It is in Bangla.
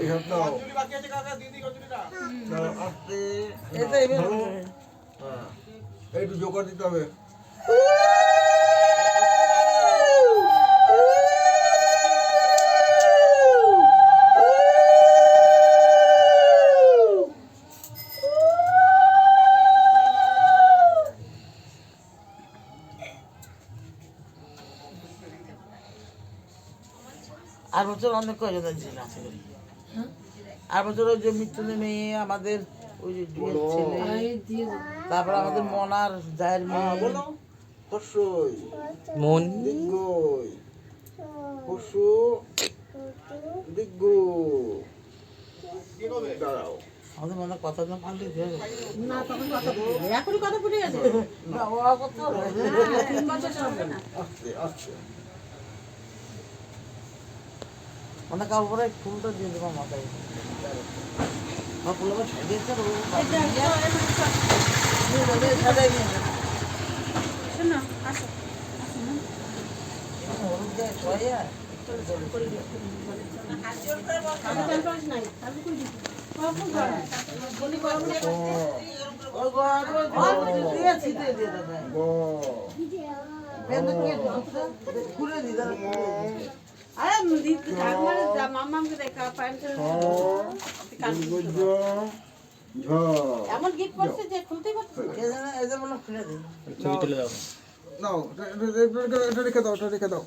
এইসব দাও আস্তে হ্যাঁ একটু জোগাড় দিতে হবে আর বছর অনেক কয়জন ছিল আশা করি আর বছর ওই যে মৃত্যুদের মেয়ে আমাদের ওই যে ছেলে তারপর আমাদের মনার জায়ের মেয়ে হর্ষই মন দিগ্গই পশু দিগ্গ দাঁড়াও আমাদের মনে কথা না বললে না তখন কথা বলি এখনই কথা বলে গেছে না ও কত 3 বছর হবে না আস্তে আস্তে মানে কাপড়ে ফুলটা দিয়ে দেবো মাথায় আমার ফুল আমার ছাড়িয়ে দিয়েছে শোনো আসো হলুদ দেয় ছয়া আমি জান পাস নাই আমি কই দিই কখন করে বলি গরম ওই ঘর দিয়ে ছিটে দিয়ে দেবে গ বেঁধে দিয়ে খুলে দিয়ে দেবে আরে দিদি ঠাকুমারে মাম্মাকে দেখা প্যান্ট দিগ্গজ ঝ এমন গিফট করছে যে খুলতেই পারছে না। এদের মনে খুলে দিই ছবি তুলে দাও নাও এটা রেখে দাও